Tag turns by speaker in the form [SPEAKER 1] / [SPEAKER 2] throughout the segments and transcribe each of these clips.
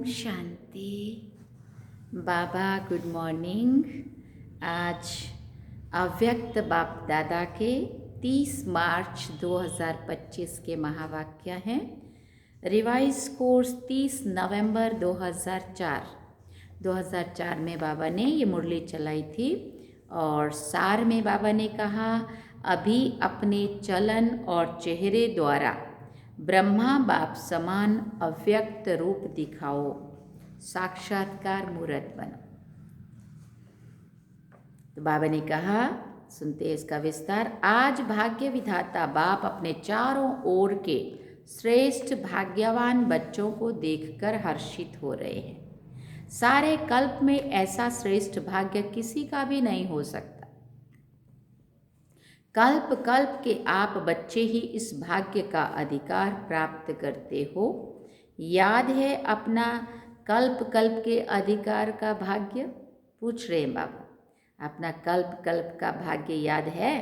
[SPEAKER 1] शांति। बाबा good morning. आज अव्यक्त बाप दादा के 30 मार्च 2025 के महावाक्य हैं। रिवाइज कोर्स 30 नवंबर 2004 में बाबा ने ये मुरली चलाई थी और सार में बाबा ने कहा, अभी अपने चलन और चेहरे द्वारा ब्रह्मा बाप समान अव्यक्त रूप दिखाओ, साक्षात्कार मूर्त बनो। तो बाबा ने कहा, सुनते हैं इसका विस्तार। आज भाग्य विधाता बाप अपने चारों ओर के श्रेष्ठ भाग्यवान बच्चों को देखकर हर्षित हो रहे हैं। सारे कल्प में ऐसा श्रेष्ठ भाग्य किसी का भी नहीं हो सकता। कल्प कल्प के आप बच्चे ही इस भाग्य का अधिकार प्राप्त करते हो। याद है अपना कल्प कल्प के अधिकार का भाग्य? पूछ रहे हैं बाबा, अपना कल्प कल्प का भाग्य याद है?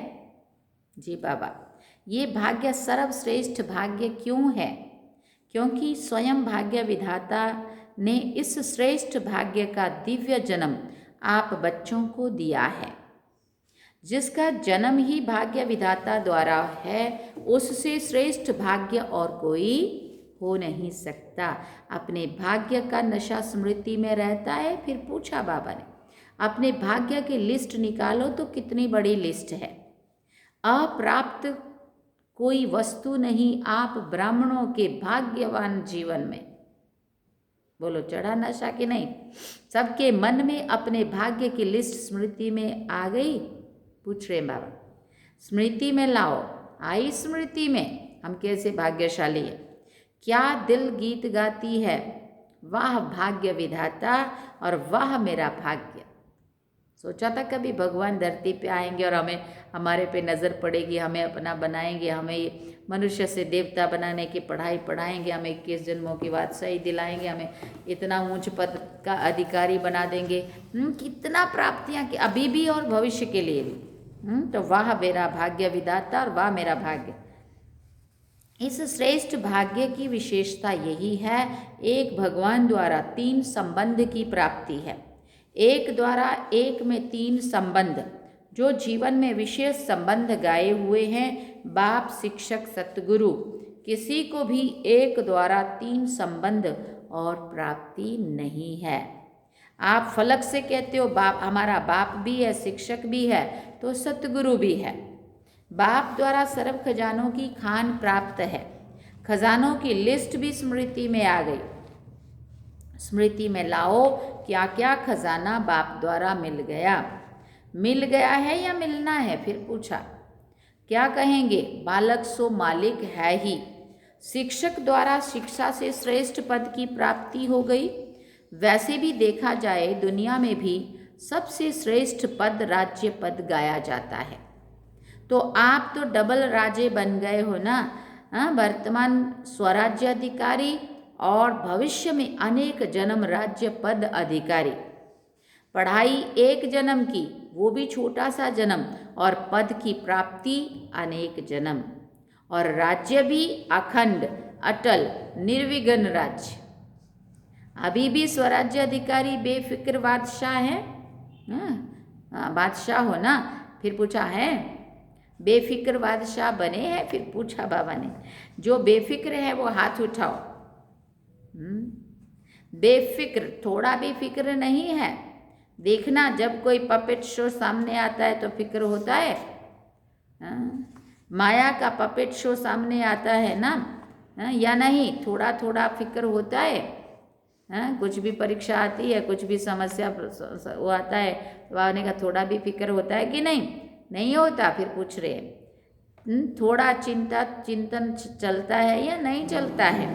[SPEAKER 1] जी बाबा, ये भाग्य सर्वश्रेष्ठ भाग्य क्यों है? क्योंकि स्वयं भाग्य विधाता ने इस श्रेष्ठ भाग्य का दिव्य जन्म आप बच्चों को दिया है। जिसका जन्म ही भाग्य विधाता द्वारा है, उससे श्रेष्ठ भाग्य और कोई हो नहीं सकता। अपने भाग्य का नशा स्मृति में रहता है। फिर पूछा बाबा ने, अपने भाग्य की लिस्ट निकालो तो कितनी बड़ी लिस्ट है। अप्राप्त कोई वस्तु नहीं आप ब्राह्मणों के भाग्यवान जीवन में। बोलो, चढ़ा नशा कि नहीं? सबके मन में अपने भाग्य की लिस्ट स्मृति में आ गई? पूछ रहे बाबा, स्मृति में लाओ। आई स्मृति में? हम कैसे भाग्यशाली है। क्या दिल गीत गाती है, वाह भाग्य विधाता और वाह मेरा भाग्य। सोचा था कभी भगवान धरती पे आएंगे और हमें हमारे पे नज़र पड़ेगी, हमें अपना बनाएंगे, हमें मनुष्य से देवता बनाने की पढ़ाई पढ़ाएंगे, हमें 21 जन्मों की बादशाही दिलाएंगे, हमें इतना ऊंच पद का अधिकारी बना देंगे। कितना प्राप्तियां कि अभी भी और भविष्य के लिए भी। तो वाह मेरा भाग्य विधाता और वाह मेरा भाग्य। इस श्रेष्ठ भाग्य की विशेषता यही है, एक भगवान द्वारा 3 संबंध की प्राप्ति है। एक द्वारा एक में 3 संबंध, जो जीवन में विशेष संबंध गाए हुए हैं। बाप, शिक्षक, सतगुरु, किसी को भी एक द्वारा 3 संबंध और प्राप्ति नहीं है। आप फलक से कहते हो बाप, हमारा बाप भी है, शिक्षक भी है, तो सतगुरु भी है। बाप द्वारा सर्व खजानों की खान प्राप्त है। खजानों की लिस्ट भी स्मृति में आ गई। स्मृति में लाओ क्या क्या खजाना बाप द्वारा मिल गया है या मिलना है? फिर पूछा, क्या कहेंगे? बालक सो मालिक है ही। शिक्षक द्वारा शिक्षा से श्रेष्ठ पद की प्राप्ति हो गई। वैसे भी देखा जाए दुनिया में भी सबसे श्रेष्ठ पद राज्य पद गाया जाता है। तो आप तो डबल राजे बन गए हो ना। वर्तमान स्वराज्य अधिकारी और भविष्य में अनेक जन्म राज्य पद अधिकारी। पढ़ाई एक जन्म की, वो भी छोटा सा जन्म, और पद की प्राप्ति अनेक जन्म, और राज्य भी अखंड अटल निर्विघ्न राज्य। अभी भी स्वराज्य अधिकारी बेफिक्र बादशाह है। बादशाह हो ना। फिर पूछा है, बेफिक्र बादशाह बने हैं? फिर पूछा बाबा ने, जो बेफिक्र है वो हाथ उठाओ। बेफिक्र, थोड़ा भी फिक्र नहीं है। देखना, जब कोई पपेट शो सामने आता है तो फिक्र होता है। माया का पपेट शो सामने आता है ना, या नहीं? थोड़ा थोड़ा फिक्र होता है। कुछ भी परीक्षा आती है, कुछ भी समस्या वो आता है, तो आने का थोड़ा भी फिक्र होता है कि नहीं? नहीं होता। फिर पूछ रहे हैं, थोड़ा चिंतन चलता है या नहीं चलता है?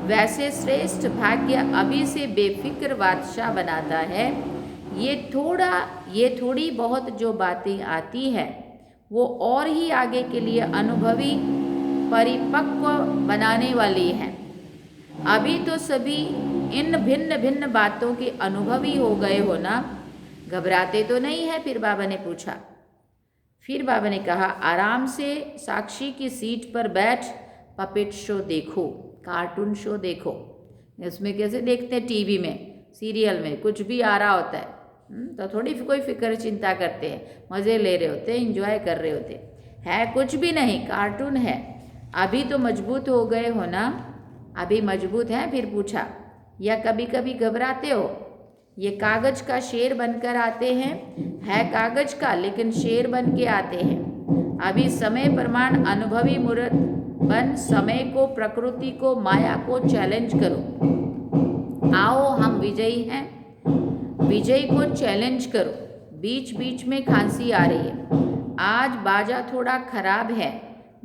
[SPEAKER 1] वैसे श्रेष्ठ भाग्य अभी से बेफिक्र बादशाह बनाता है। ये थोड़ी बहुत जो बातें आती है वो और ही आगे के लिए अनुभवी परिपक्व बनाने वाली है। अभी तो सभी इन भिन्न भिन्न बातों के अनुभवी हो गए हो ना, घबराते तो नहीं है? फिर बाबा ने पूछा। फिर बाबा ने कहा, आराम से साक्षी की सीट पर बैठ पपेट शो देखो, कार्टून शो देखो। उसमें कैसे देखते हैं, टीवी में सीरियल में कुछ भी आ रहा होता है, तो थोड़ी कोई फिक्र चिंता करते हैं, मज़े ले रहे होते हैं, इंजॉय कर रहे होते हैं, कुछ भी नहीं, कार्टून है। अभी तो मजबूत हो गए हो ना, अभी मजबूत हैं? फिर पूछा, या कभी कभी घबराते हो? ये कागज का शेर बनकर आते हैं, है कागज का लेकिन शेर बन के आते हैं। अभी समय प्रमाण अनुभवी मूर्त बन समय को, प्रकृति को, माया को चैलेंज करो। आओ हम विजयी हैं, विजय को चैलेंज करो। बीच बीच में खांसी आ रही है, आज बाजा थोड़ा खराब है,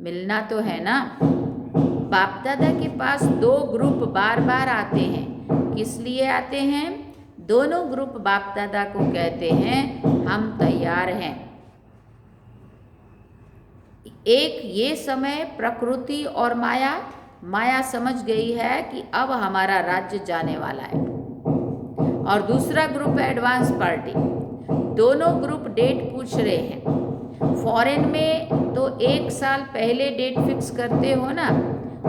[SPEAKER 1] मिलना तो है ना। बाप दादा के पास दो ग्रुप बार बार आते हैं, किस लिए आते हैं? दोनों ग्रुप बाप दादा को कहते हैं हम तैयार हैं। एक ये समय प्रकृति और माया, माया समझ गई है कि अब हमारा राज्य जाने वाला है, और दूसरा ग्रुप एडवांस पार्टी। दोनों ग्रुप डेट पूछ रहे हैं। फॉरेन में तो 1 साल पहले डेट फिक्स करते हो ना,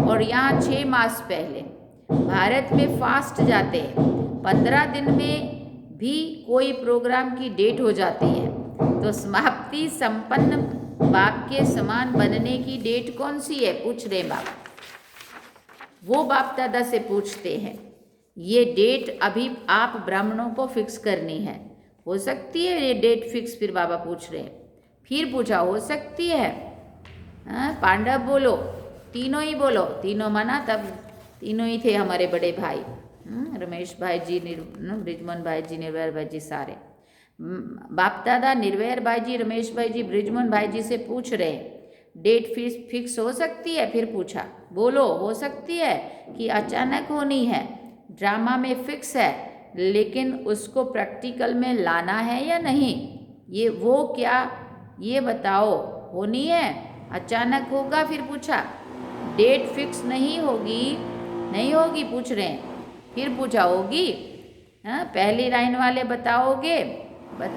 [SPEAKER 1] और यहाँ 6 मास पहले। भारत में फास्ट जाते हैं, 15 दिन में भी कोई प्रोग्राम की डेट हो जाती है। तो समाप्ति संपन्न बाप के समान बनने की डेट कौन सी है, पूछ रहे बाप। वो बाप दादा से पूछते हैं, ये डेट अभी आप ब्राह्मणों को फिक्स करनी है, हो सकती है ये डेट फिक्स? फिर बाबा पूछ रहे हैं, फिर पूछा, हो सकती है? पांडव बोलो, तीनों ही बोलो, तीनों माना तब तीनों ही थे हमारे बड़े भाई, रमेश भाई जी, ब्रिजमोहन भाई जी, निर्वैर भाई जी, सारे बाप दादा निर्वैर भाई जी, रमेश भाई जी, ब्रिजमोहन भाई जी से पूछ रहे डेट फिक्स हो सकती है? फिर पूछा, बोलो हो सकती है कि अचानक होनी है? ड्रामा में फिक्स है, लेकिन उसको प्रैक्टिकल में लाना है या नहीं, ये वो क्या, ये बताओ। होनी है, अचानक होगा? फिर पूछा, डेट फिक्स नहीं होगी, नहीं होगी, पूछ रहे हैं। फिर पूछा, होगी? पहली लाइन वाले बताओगे,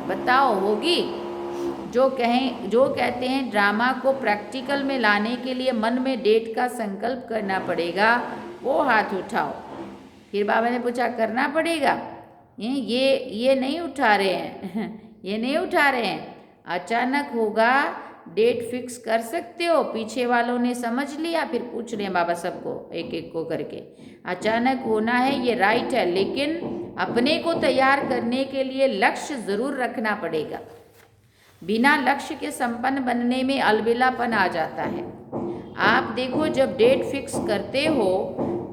[SPEAKER 1] बताओ होगी? जो कहते हैं ड्रामा को प्रैक्टिकल में लाने के लिए मन में डेट का संकल्प करना पड़ेगा, वो हाथ उठाओ। फिर बाबा ने पूछा, करना पड़ेगा? ये नहीं उठा रहे हैं ये नहीं उठा रहे हैं। अचानक होगा, डेट फिक्स कर सकते हो? पीछे वालों ने समझ लिया। फिर पूछ रहे हैं बाबा सबको, एक एक को करके, अचानक होना है ये राइट है, लेकिन अपने को तैयार करने के लिए लक्ष्य जरूर रखना पड़ेगा। बिना लक्ष्य के संपन्न बनने में अलबेलापन आ जाता है। आप देखो, जब डेट फिक्स करते हो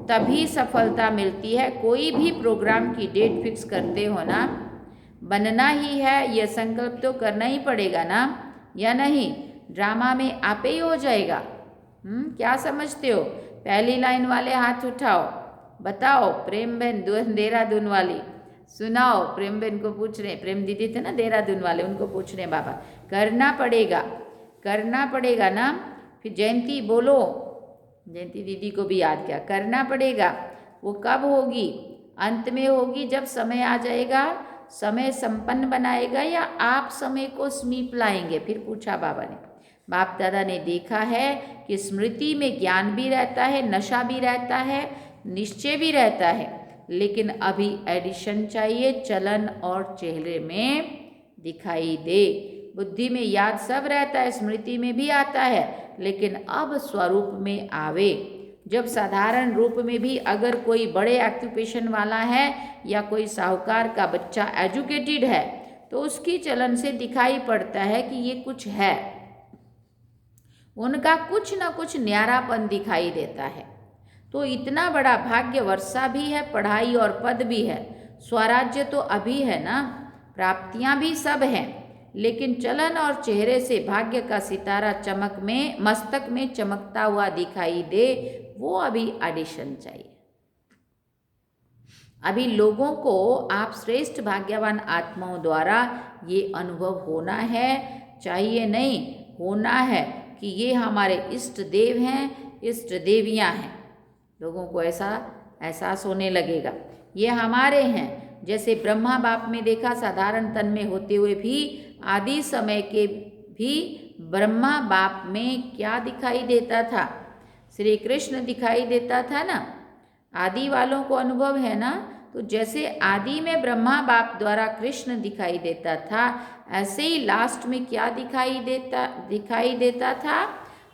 [SPEAKER 1] तभी सफलता मिलती है। कोई भी प्रोग्राम की डेट फिक्स करते हो ना, बनना ही है, यह संकल्प तो करना ही पड़ेगा ना, या नहीं? ड्रामा में आपे ही हो जाएगा। क्या समझते हो? पहली लाइन वाले हाथ उठाओ, बताओ। प्रेम बहन देहरादून वाली, सुनाओ। प्रेम बहन को पूछ रहे, प्रेम दीदी थे ना देहरादून वाले, उनको पूछ रहे बाबा, करना पड़ेगा, करना पड़ेगा ना? फिर जयंती बोलो, जयंती दीदी को भी याद किया, करना पड़ेगा। वो कब होगी? अंत में होगी, जब समय आ जाएगा। समय संपन्न बनाएगा या आप समय को समीप लाएंगे? फिर पूछा बाबा ने। बाप दादा ने देखा है कि स्मृति में ज्ञान भी रहता है, नशा भी रहता है, निश्चय भी रहता है, लेकिन अभी एडिशन चाहिए, चलन और चेहरे में दिखाई दे। बुद्धि में याद सब रहता है, स्मृति में भी आता है, लेकिन अब स्वरूप में आवे। जब साधारण रूप में भी अगर कोई बड़े ऑक्यूपेशन वाला है या कोई साहूकार का बच्चा एजुकेटेड है, तो उसकी चलन से दिखाई पड़ता है कि ये कुछ है, उनका कुछ ना कुछ न्यारापन दिखाई देता है। तो इतना बड़ा भाग्य वर्षा भी है, पढ़ाई और पद भी है, स्वराज्य तो अभी है ना, प्राप्तियां भी सब हैं, लेकिन चलन और चेहरे से भाग्य का सितारा चमक में, मस्तक में चमकता हुआ दिखाई दे, वो अभी एडिशन चाहिए। अभी लोगों को आप श्रेष्ठ भाग्यवान आत्माओं द्वारा ये अनुभव होना है, चाहिए नहीं, होना है कि ये हमारे इष्ट देव हैं, इष्ट देवियां हैं। लोगों को ऐसा एहसास होने लगेगा, ये हमारे हैं। जैसे ब्रह्मा बाप में देखा, साधारण तन में होते हुए भी आदि समय के भी ब्रह्मा बाप में क्या दिखाई देता था? श्री कृष्ण दिखाई देता था ना। आदि वालों को अनुभव है ना। तो जैसे आदि में ब्रह्मा बाप द्वारा कृष्ण दिखाई देता था, ऐसे ही लास्ट में क्या दिखाई देता था?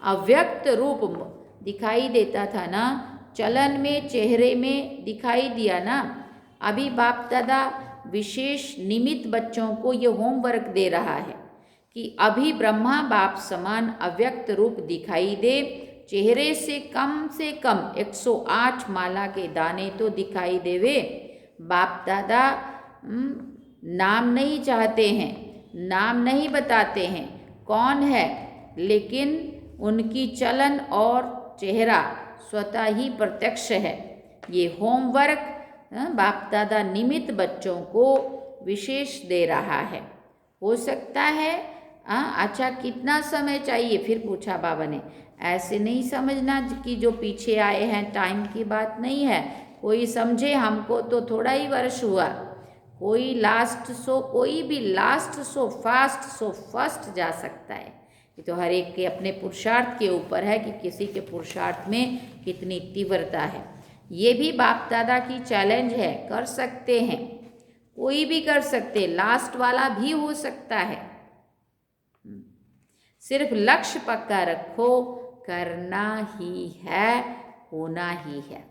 [SPEAKER 1] अव्यक्त रूप दिखाई देता था ना, चलन में, चेहरे में दिखाई दिया ना। अभी बाप दादा विशेष निमित्त बच्चों को ये होमवर्क दे रहा है कि अभी ब्रह्मा बाप समान अव्यक्त रूप दिखाई दे, चेहरे से कम 108 माला के दाने तो दिखाई देवे। बाप दादा नाम नहीं चाहते हैं, नाम नहीं बताते हैं कौन है, लेकिन उनकी चलन और चेहरा स्वतः ही प्रत्यक्ष है। ये होमवर्क बाप दादा निमित्त बच्चों को विशेष दे रहा है। हो सकता है अच्छा कितना समय चाहिए, फिर पूछा बाबा ने। ऐसे नहीं समझना कि जो पीछे आए हैं टाइम की बात नहीं है। कोई समझे हमको तो थोड़ा ही वर्ष हुआ, कोई भी last so fast so first जा सकता है। ये तो हर एक के अपने पुरुषार्थ के ऊपर है कि किसी के पुरुषार्थ में कितनी तीव्रता है। ये भी बाप दादा की चैलेंज है, कर सकते हैं, कोई भी कर सकते, लास्ट वाला भी हो सकता है। सिर्फ लक्ष्य पक्का रखो, करना ही है, होना ही है।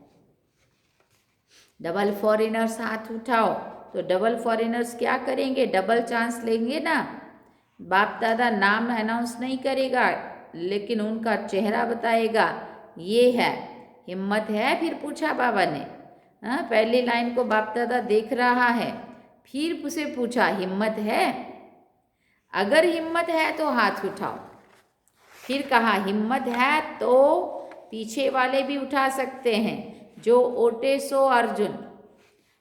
[SPEAKER 1] डबल फॉरेनर्स हाथ उठाओ। तो डबल फॉरेनर्स क्या करेंगे? डबल चांस लेंगे ना। बाप दादा नाम अनाउंस नहीं करेगा, लेकिन उनका चेहरा बताएगा ये है। हिम्मत है? फिर पूछा बाबा ने। पहली लाइन को बाप दादा देख रहा है, फिर उसे पूछा हिम्मत है? अगर हिम्मत है तो हाथ उठाओ। फिर कहा हिम्मत है तो पीछे वाले भी उठा सकते हैं, जो ओटे सो अर्जुन।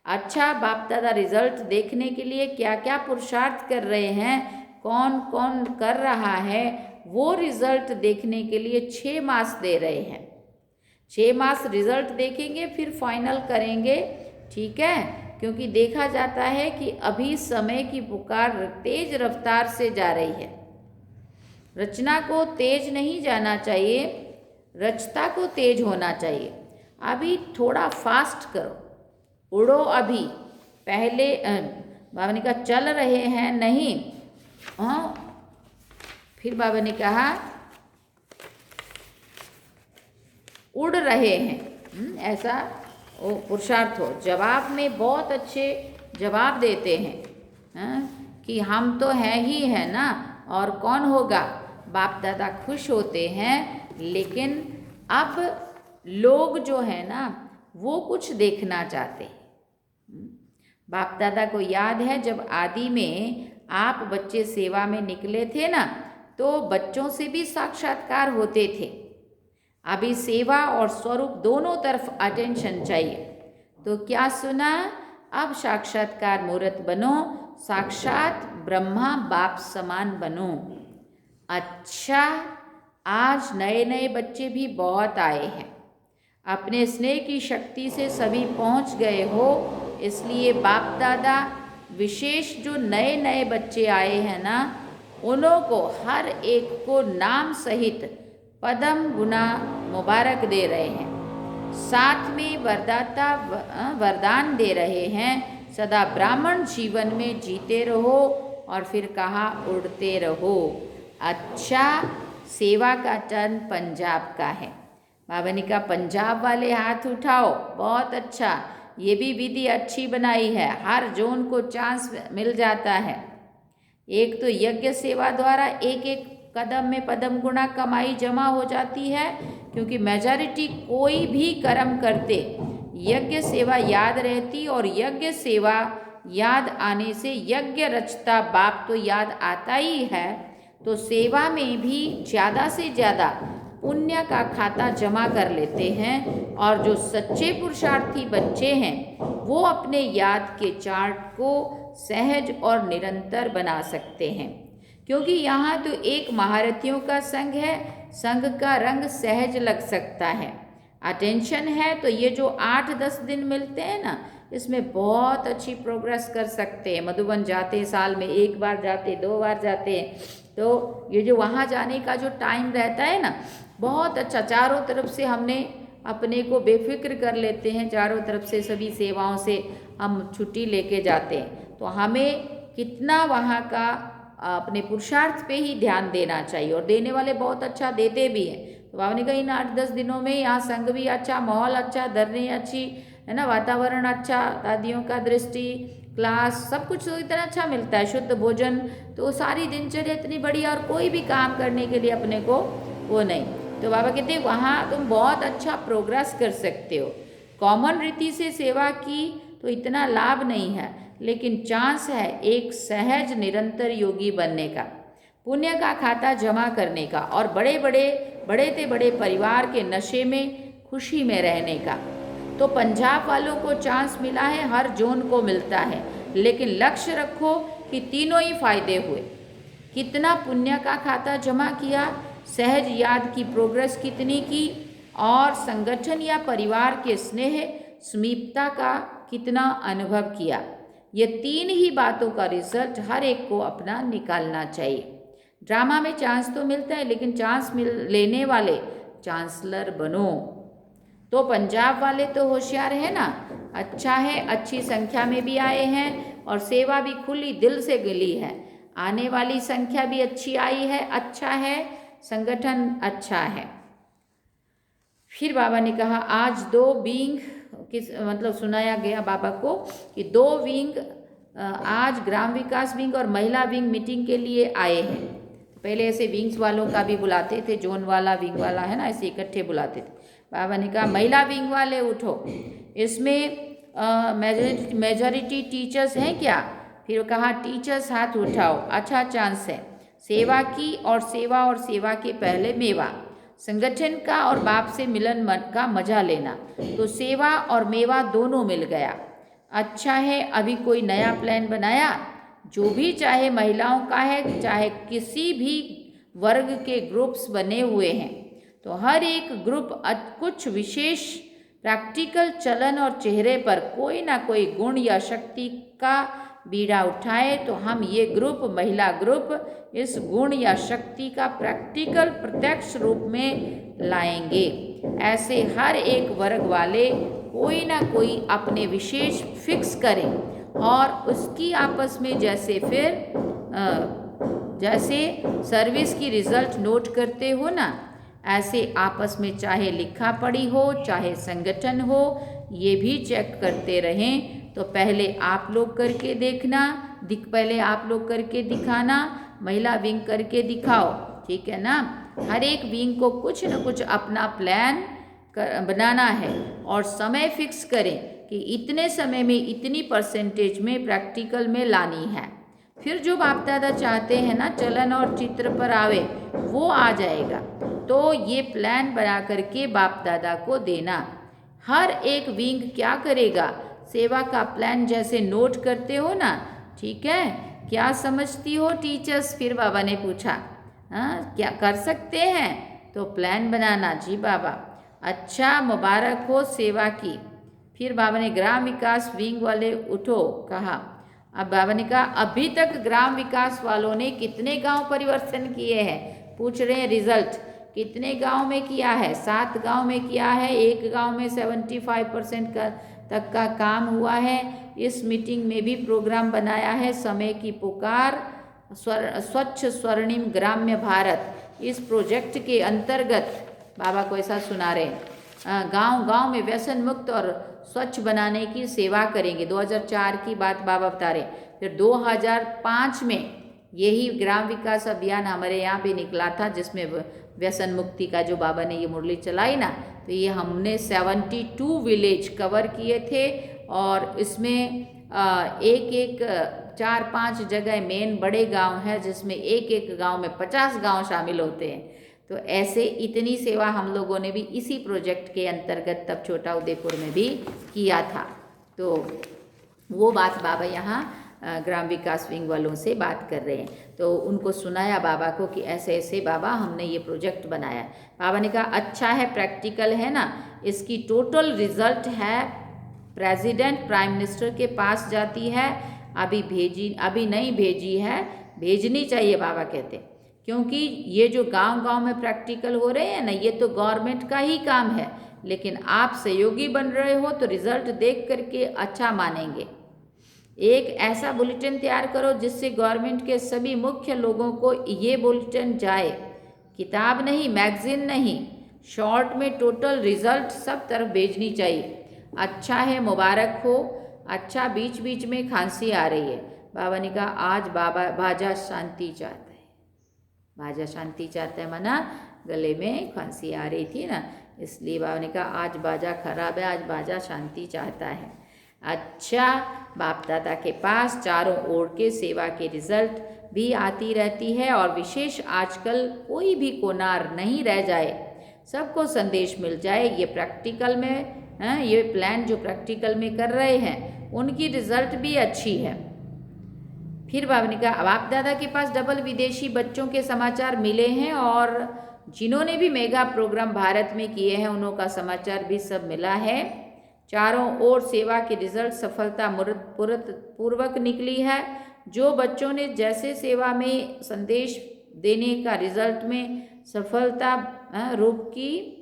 [SPEAKER 1] अच्छा, बाप दादा रिजल्ट देखने के लिए क्या क्या पुरुषार्थ कर रहे हैं, कौन कौन कर रहा है, वो रिजल्ट देखने के लिए 6 मास दे रहे हैं। 6 मास रिजल्ट देखेंगे, फिर फाइनल करेंगे, ठीक है। क्योंकि देखा जाता है कि अभी समय की पुकार तेज रफ्तार से जा रही है। रचना को तेज नहीं जाना चाहिए, रचता को तेज होना चाहिए। अभी थोड़ा फास्ट करो, उड़ो। अभी पहले बाबा ने कहा चल रहे हैं नहीं, फिर बाबा ने कहा उड़ रहे हैं, ऐसा वो पुरुषार्थ हो। जवाब में बहुत अच्छे जवाब देते हैं कि हम तो हैं ही है ना, और कौन होगा। बाप दादा खुश होते हैं, लेकिन अब लोग जो है ना वो कुछ देखना चाहते हैं। बाप दादा को याद है जब आदि में आप बच्चे सेवा में निकले थे ना, तो बच्चों से भी साक्षात्कार होते थे। अभी सेवा और स्वरूप दोनों तरफ अटेंशन चाहिए। तो क्या सुना? अब साक्षात्कार मूर्त बनो, साक्षात ब्रह्मा बाप समान बनो। अच्छा, आज नए नए बच्चे भी बहुत आए हैं। अपने स्नेह की शक्ति से सभी पहुंच गए हो, इसलिए बाप दादा विशेष जो नए नए बच्चे आए हैं ना, उन्हों को हर एक को नाम सहित पदम गुना मुबारक दे रहे हैं। साथ में वरदाता वरदान दे रहे हैं, सदा ब्राह्मण जीवन में जीते रहो, और फिर कहा उड़ते रहो। अच्छा, सेवा का टर्न पंजाब का है। बाबा ने कहा पंजाब वाले हाथ उठाओ। बहुत अच्छा, ये भी विधि अच्छी बनाई है, हर जोन को चांस मिल जाता है। एक तो यज्ञ सेवा द्वारा एक एक कदम में पदम गुणा कमाई जमा हो जाती है, क्योंकि मेजॉरिटी कोई भी कर्म करते यज्ञ सेवा याद रहती, और यज्ञ सेवा याद आने से यज्ञ रचता बाप तो याद आता ही है। तो सेवा में भी ज़्यादा से ज़्यादा पुण्य का खाता जमा कर लेते हैं, और जो सच्चे पुरुषार्थी बच्चे हैं वो अपने याद के चार्ट को सहज और निरंतर बना सकते हैं। क्योंकि यहाँ तो एक महारथियों का संघ है, संघ का रंग सहज लग सकता है। अटेंशन है तो ये जो 8-10 दिन मिलते हैं ना, इसमें बहुत अच्छी प्रोग्रेस कर सकते हैं। मधुबन जाते, साल में 1 बार जाते, 2 बार जाते हैं, तो ये जो वहाँ जाने का जो टाइम रहता है ना, बहुत अच्छा। चारों तरफ से हमने अपने को बेफिक्र कर लेते हैं, चारों तरफ से सभी सेवाओं से हम छुट्टी लेके जाते हैं, तो हमें कितना वहाँ का अपने पुरुषार्थ पे ही ध्यान देना चाहिए। और देने वाले बहुत अच्छा देते भी हैं। तो बाबा ने कहा इन 8-10 दिनों में यहाँ संग भी अच्छा, माहौल अच्छा, धरनी अच्छी है ना, वातावरण अच्छा, दादियों का दृष्टि, क्लास, सब कुछ तो इतना अच्छा मिलता है, शुद्ध भोजन, तो सारी दिनचर्या इतनी बढ़िया, और कोई भी काम करने के लिए अपने को वो नहीं। तो बाबा कहते हैं वहाँ तुम बहुत अच्छा प्रोग्रेस कर सकते हो। कॉमन रीति से सेवा की तो इतना लाभ नहीं है, लेकिन चांस है एक सहज निरंतर योगी बनने का, पुण्य का खाता जमा करने का, और बड़े से बड़े परिवार के नशे में खुशी में रहने का। तो पंजाब वालों को चांस मिला है, हर जोन को मिलता है, लेकिन लक्ष्य रखो कि तीनों ही फायदे हुए। कितना पुण्य का खाता जमा किया, सहज याद की प्रोग्रेस कितनी की, और संगठन या परिवार के स्नेह समीपता का कितना अनुभव किया। ये तीन ही बातों का रिजल्ट हर एक को अपना निकालना चाहिए। ड्रामा में चांस तो मिलता है, लेकिन चांस लेने वाले चांसलर बनो। तो पंजाब वाले तो होशियार है ना, अच्छा है, अच्छी संख्या में भी आए हैं, और सेवा भी खुली दिल से मिली है। आने वाली संख्या भी अच्छी आई है, अच्छा है, संगठन अच्छा है। फिर बाबा ने कहा आज 2 विंग किस मतलब सुनाया गया बाबा को कि 2 विंग आज ग्राम विकास विंग और महिला विंग मीटिंग के लिए आए हैं। पहले ऐसे विंग्स वालों का भी बुलाते थे, जोन वाला, विंग वाला है ना, ऐसे इकट्ठे बुलाते थे। बाबा ने कहा महिला विंग वाले उठो, इसमें मेजॉरिटी टीचर्स हैं क्या? फिर कहा टीचर्स हाथ उठाओ, अच्छा चांस है, सेवा की, और सेवा के पहले मेवा, संगठन का और बाप से मिलन का मजा लेना। तो सेवा और मेवा दोनों मिल गया, अच्छा है। अभी कोई नया प्लान बनाया, जो भी, चाहे महिलाओं का है, चाहे किसी भी वर्ग के ग्रुप्स बने हुए हैं, तो हर एक ग्रुप कुछ विशेष प्रैक्टिकल चलन और चेहरे पर कोई ना कोई गुण या शक्ति का बीड़ा उठाए, तो हम ये ग्रुप, महिला ग्रुप, इस गुण या शक्ति का प्रैक्टिकल प्रत्यक्ष रूप में लाएंगे। ऐसे हर एक वर्ग वाले कोई ना कोई अपने विशेष फिक्स करें, और उसकी आपस में जैसे सर्विस की रिजल्ट नोट करते हो ना, ऐसे आपस में चाहे लिखा पढ़ी हो, चाहे संगठन हो, ये भी चेक करते रहें। तो पहले आप लोग करके देखना, पहले आप लोग करके दिखाना, महिला विंग करके दिखाओ, ठीक है ना। हर एक विंग को कुछ न कुछ अपना प्लान बनाना है, और समय फिक्स करें कि इतने समय में इतनी परसेंटेज में प्रैक्टिकल में लानी है। फिर जो बाप दादा चाहते हैं ना चलन और चित्र पर आवे, वो आ जाएगा। तो ये प्लान बना करके बाप दादा को देना। हर एक विंग क्या करेगा, सेवा का प्लान जैसे नोट करते हो ना, ठीक है। क्या समझती हो टीचर्स? फिर बाबा ने पूछा, हाँ क्या कर सकते हैं? तो प्लान बनाना। जी बाबा, अच्छा, मुबारक हो सेवा की। फिर बाबा ने ग्राम विकास विंग वाले उठो कहा। अब बाबा ने कहा अभी तक ग्राम विकास वालों ने कितने गांव परिवर्तन किए हैं? पूछ रहे हैं रिजल्ट, कितने गांव में किया है? 7 गांव में किया है, एक गांव में 75% तक का काम हुआ है। इस मीटिंग में भी प्रोग्राम बनाया है, समय की पुकार, स्वच्छ स्वर्णिम ग्राम्य भारत, इस प्रोजेक्ट के अंतर्गत बाबा को ऐसा सुना रहे, गांव-गांव में व्यसन मुक्त और स्वच्छ बनाने की सेवा करेंगे। 2004 की बात बाबा बता रहे। फिर 2005 में यही ग्राम विकास अभियान हमारे यहाँ पे निकला था, जिसमें व्यसन मुक्ति का जो बाबा ने ये मुरली चलाई ना, तो ये हमने 72 विलेज कवर किए थे, और इसमें एक 4-5 जगह मेन बड़े गांव हैं, जिसमें एक गांव में 50 गांव शामिल होते हैं। तो ऐसे इतनी सेवा हम लोगों ने भी इसी प्रोजेक्ट के अंतर्गत तब छोटा उदयपुर में भी किया था। तो वो बात बाबा यहाँ ग्राम विकास विंग वालों से बात कर रहे हैं। तो उनको सुनाया बाबा को कि ऐसे ऐसे बाबा हमने ये प्रोजेक्ट बनाया। बाबा ने कहा अच्छा है, प्रैक्टिकल है ना, इसकी टोटल रिजल्ट है प्रेसिडेंट प्राइम मिनिस्टर के पास जाती है। अभी नहीं भेजी है, भेजनी चाहिए बाबा कहते, क्योंकि ये जो गांव-गांव में प्रैक्टिकल हो रहे हैं ना, ये तो गवर्नमेंट का ही काम है। लेकिन आप सहयोगी बन रहे हो तो रिजल्ट देख करके अच्छा मानेंगे। एक ऐसा बुलेटिन तैयार करो जिससे गवर्नमेंट के सभी मुख्य लोगों को ये बुलेटिन जाए। किताब नहीं, मैगजीन नहीं, शॉर्ट में टोटल रिजल्ट सब तरफ भेजनी चाहिए। अच्छा है, मुबारक हो। अच्छा, बीच बीच में खांसी आ रही है। बाबा ने कहा आज भाजा शांति चाहता है। भाजा शांति चाहता है माना गले में खांसी आ रही थी ना, इसलिए बाबा ने कहा आज बाजा खराब है, आज बाजा शांति चाहता है। अच्छा, बाप दादा के पास चारों ओर के सेवा के रिजल्ट भी आती रहती है और विशेष आजकल कोई भी कोनार नहीं रह जाए, सबको संदेश मिल जाए। ये प्रैक्टिकल में ये प्लान जो प्रैक्टिकल में कर रहे हैं उनकी रिजल्ट भी अच्छी है। फिर बाबा ने कहा बाप दादा के पास डबल विदेशी बच्चों के समाचार मिले हैं और जिन्होंने भी मेगा प्रोग्राम भारत में किए हैं उनका समाचार भी सब मिला है। चारों ओर सेवा की रिजल्ट सफलता पूर्वक निकली है। जो बच्चों ने जैसे सेवा में संदेश देने का रिजल्ट में सफलता रूप की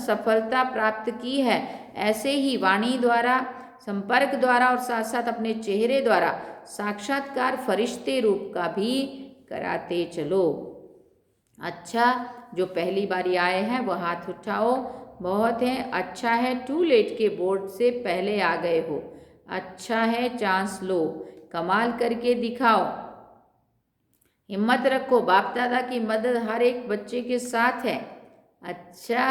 [SPEAKER 1] सफलता प्राप्त की है, ऐसे ही वाणी द्वारा, संपर्क द्वारा और साथ साथ अपने चेहरे द्वारा साक्षात्कार फरिश्ते रूप का भी कराते चलो। अच्छा, जो पहली बारी आए हैं वो हाथ उठाओ। बहुत है, अच्छा है, टू लेट के बोर्ड से पहले आ गए हो। अच्छा है, चांस लो, कमाल करके दिखाओ, हिम्मत रखो, बाप दादा की मदद हर एक बच्चे के साथ है। अच्छा,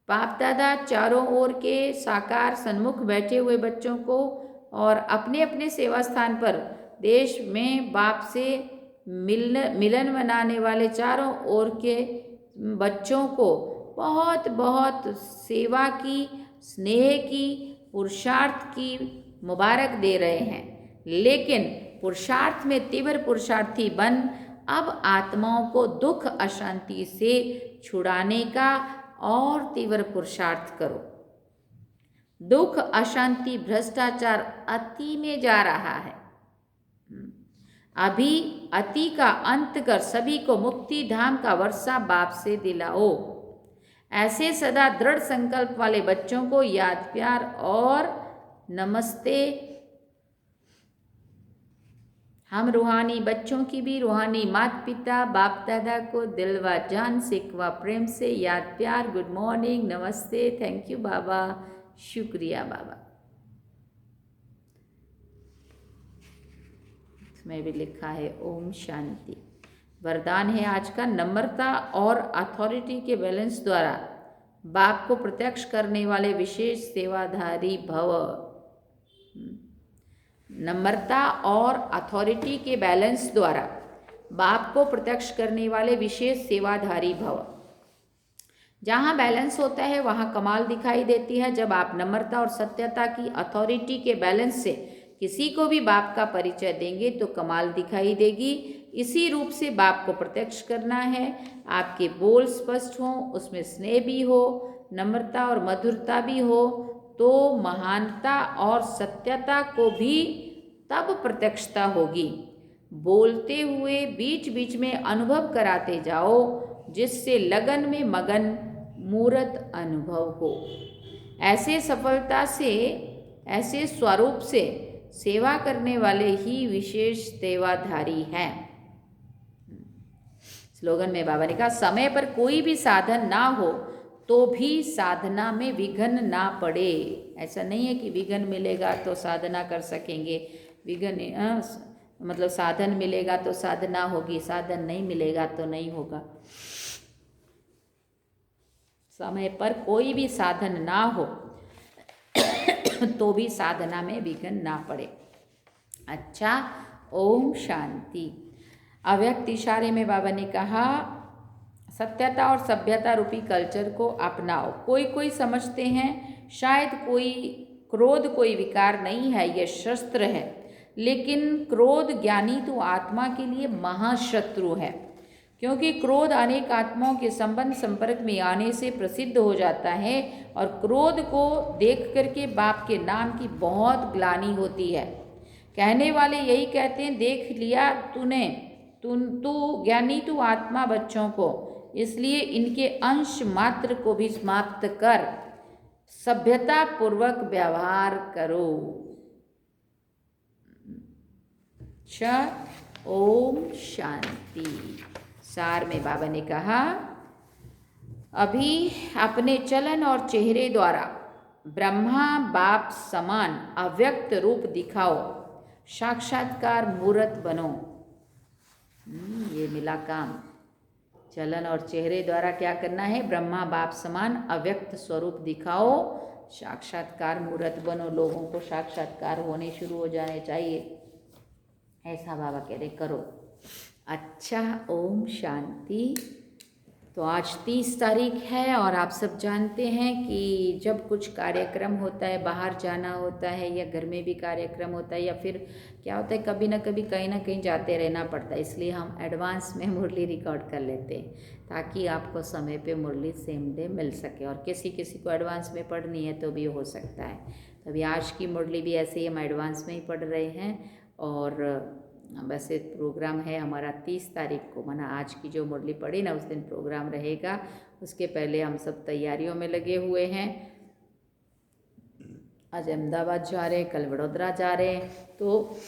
[SPEAKER 1] बाप दादा चारों ओर के साकार सन्मुख बैठे हुए बच्चों को और अपने अपने सेवा स्थान पर देश में बाप से मिलन मनाने वाले चारों ओर के बच्चों को बहुत बहुत सेवा की, स्नेह की, पुरुषार्थ की मुबारक दे रहे हैं। लेकिन पुरुषार्थ में तीव्र पुरुषार्थी बन अब आत्माओं को दुख अशांति से छुड़ाने का और तीव्र पुरुषार्थ करो। दुख, अशांति, भ्रष्टाचार अति में जा रहा है। अभी अति का अंत कर सभी को मुक्ति धाम का वर्षा बाप से दिलाओ। ऐसे सदा दृढ़ संकल्प वाले बच्चों को याद, प्यार और नमस्ते। हम रूहानी बच्चों की भी रूहानी माता पिता बाप दादा को दिल व जान से व प्रेम से याद, प्यार, गुड मॉर्निंग, नमस्ते, थैंक यू बाबा, शुक्रिया बाबा। इसमें भी लिखा है ओम शांति। वरदान है आज का, नम्रता और अथॉरिटी के बैलेंस द्वारा बाप को प्रत्यक्ष करने वाले विशेष सेवाधारी भव। नम्रता और अथॉरिटी के बैलेंस द्वारा बाप को प्रत्यक्ष करने वाले विशेष सेवाधारी भव। जहाँ बैलेंस होता है वहाँ कमाल दिखाई देती है। जब आप नम्रता और सत्यता की, अथॉरिटी के बैलेंस से किसी को भी बाप का परिचय देंगे तो कमाल दिखाई देगी। इसी रूप से बाप को प्रत्यक्ष करना है। आपके बोल स्पष्ट हों, उसमें स्नेह भी हो, नम्रता और मधुरता भी हो, तो महानता और सत्यता को भी तब प्रत्यक्षता होगी। बोलते हुए बीच बीच में अनुभव कराते जाओ, जिससे लगन में मगन मूर्त अनुभव हो। ऐसे सफलता से, ऐसे स्वरूप से सेवा करने वाले ही विशेष सेवाधारी हैं। स्लोगन में बाबा ने कहा, समय पर कोई भी साधन ना हो तो भी साधना में विघ्न ना पड़े। ऐसा नहीं है कि विघ्न मिलेगा तो साधना कर सकेंगे, विघ्न मतलब साधन मिलेगा तो साधना होगी, साधन नहीं मिलेगा तो नहीं होगा। समय पर कोई भी साधन ना हो तो भी साधना में विघ्न ना पड़े। अच्छा, ओम शांति। अव्यक्त इशारे में बाबा ने कहा, सत्यता और सभ्यता रूपी कल्चर को अपनाओ। कोई कोई समझते हैं शायद कोई क्रोध कोई विकार नहीं है, यह शस्त्र है, लेकिन क्रोध ज्ञानी तो आत्मा के लिए महाशत्रु है, क्योंकि क्रोध अनेक आत्माओं के संबंध संपर्क में आने से प्रसिद्ध हो जाता है और क्रोध को देख करके बाप के नाम की बहुत ग्लानि होती है। कहने वाले यही कहते हैं, देख लिया तू ज्ञानी तू आत्मा बच्चों को, इसलिए इनके अंश मात्र को भी समाप्त कर सभ्यता पूर्वक व्यवहार करो। अच्छा, ओम शांति। सार में बाबा ने कहा, अभी अपने चलन और चेहरे द्वारा ब्रह्मा बाप समान अव्यक्त रूप दिखाओ, साक्षात्कार मूर्त बनो। ये मिला काम। चलन और चेहरे द्वारा क्या करना है? ब्रह्मा बाप समान अव्यक्त स्वरूप दिखाओ, साक्षात्कार मूर्त बनो। लोगों को साक्षात्कार होने शुरू हो जाने चाहिए, ऐसा बाबा कह रहे करो। अच्छा, ओम शांति। तो आज 30 तारीख है और आप सब जानते हैं कि जब कुछ कार्यक्रम होता है, बाहर जाना होता है या घर में भी कार्यक्रम होता है या फिर क्या होता है, कभी ना कभी कहीं ना कहीं जाते रहना पड़ता है। इसलिए हम एडवांस में मुरली रिकॉर्ड कर लेते हैं ताकि आपको समय पे मुरली सेम डे मिल सके। और किसी किसी को एडवांस में पढ़नी है तो भी हो सकता है। तो अभी आज की मुरली भी ऐसे ही हम एडवांस में ही पढ़ रहे हैं। और वैसे प्रोग्राम है हमारा 30 तारीख को, माना आज की जो मुरली पड़ी ना उस दिन प्रोग्राम रहेगा। उसके पहले हम सब तैयारियों में लगे हुए हैं। आज अहमदाबाद जा रहे हैं, कल वडोदरा जा रहे हैं। तो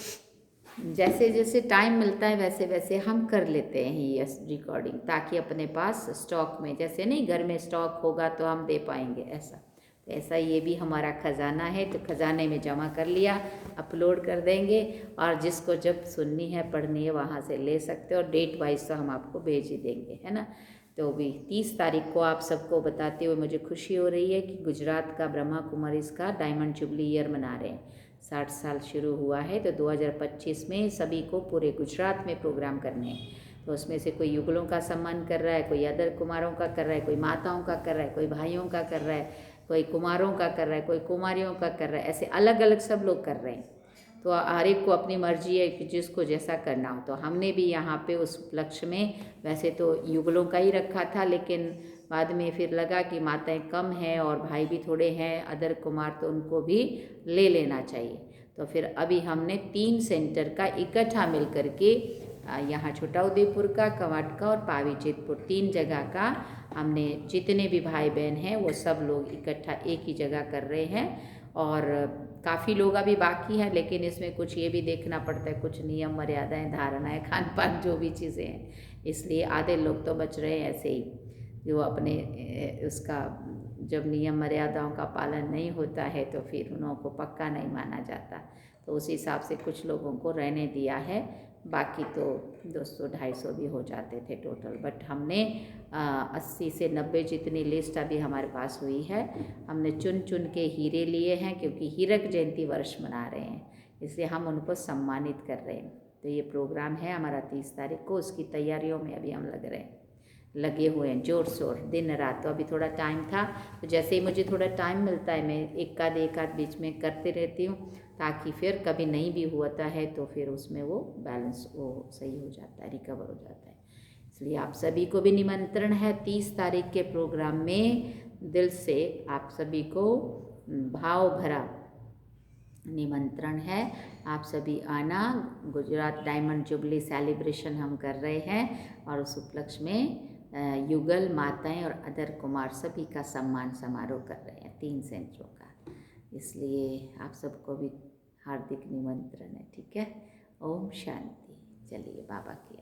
[SPEAKER 1] जैसे जैसे टाइम मिलता है वैसे वैसे हम कर लेते हैं ये रिकॉर्डिंग, ताकि अपने पास स्टॉक में, जैसे नहीं घर में स्टॉक होगा तो हम दे पाएंगे, ऐसा। तो ऐसा ये भी हमारा खजाना है, तो खजाने में जमा कर लिया, अपलोड कर देंगे। और जिसको जब सुननी है पढ़नी है वहाँ से ले सकते हो। और डेट वाइज तो हम आपको भेज ही देंगे, है ना। तो भी 30 तारीख को आप सबको बताते हुए मुझे खुशी हो रही है कि गुजरात का ब्रह्मा कुमारीज का डायमंड जुबली ईयर मना रहे हैं। 60 साल शुरू हुआ है, तो 2025 में सभी को पूरे गुजरात में प्रोग्राम करने हैं। तो उसमें से कोई युगलों का सम्मान कर रहा है, कोई अदर कुमारों का कर रहा है, कोई माताओं का कर रहा है, कोई भाइयों का कर रहा है, कोई कुमारों का कर रहा है, कोई कुमारियों का कर रहा है। ऐसे अलग अलग सब लोग कर रहे हैं। तो हर एक को अपनी मर्जी है कि जिसको जैसा करना हो। तो हमने भी यहाँ पे उस उपलक्ष्य में वैसे तो युगलों का ही रखा था, लेकिन बाद में फिर लगा कि माताएं कम हैं और भाई भी थोड़े हैं अदर कुमार, तो उनको भी ले लेना चाहिए। तो फिर अभी हमने 3 सेंटर का इकट्ठा मिल करके, यहाँ छोटा उदयपुर का, कवाट का और पावीचेतपुर, 3 जगह का हमने, जितने भी भाई बहन हैं वो सब लोग इकट्ठा एक ही जगह कर रहे हैं। और काफ़ी लोग अभी बाकी हैं, लेकिन इसमें कुछ ये भी देखना पड़ता है, कुछ नियम मर्यादाएं, धारणाएं, खान पान, जो भी चीज़ें हैं। इसलिए आधे लोग तो बच रहे हैं ऐसे ही, जो अपने उसका जब नियम मर्यादाओं का पालन नहीं होता है तो फिर उन लोगों को पक्का नहीं माना जाता। तो उस हिसाब से कुछ लोगों को रहने दिया है, बाकी तो 200-250 भी हो जाते थे टोटल। बट हमने 80 से 90 जितनी लिस्ट अभी हमारे पास हुई है। हमने चुन चुन के हीरे लिए हैं, क्योंकि हीरक जयंती वर्ष मना रहे हैं, इसलिए हम उनको सम्मानित कर रहे हैं। तो ये प्रोग्राम है हमारा 30 तारीख को, उसकी तैयारियों में अभी हम लगे हुए हैं जोर शोर, दिन रात। तो अभी थोड़ा टाइम था, तो जैसे ही मुझे थोड़ा टाइम मिलता है मैं एक आध बीच में करते रहती हूँ, ताकि फिर कभी नहीं भी होता है तो फिर उसमें वो बैलेंस वो सही हो जाता है, रिकवर हो जाता है। इसलिए आप सभी को भी निमंत्रण है 30 तारीख के प्रोग्राम में। दिल से आप सभी को भाव भरा निमंत्रण है, आप सभी आना। गुजरात डायमंड जुबली सेलिब्रेशन हम कर रहे हैं और उस उपलक्ष्य में युगल, माताएं और अदर कुमार सभी का सम्मान समारोह कर रहे हैं 3 सेंटरों का। इसलिए आप सबको भी हार्दिक निमंत्रण है, ठीक है। ओम शांति। चलिए बाबा की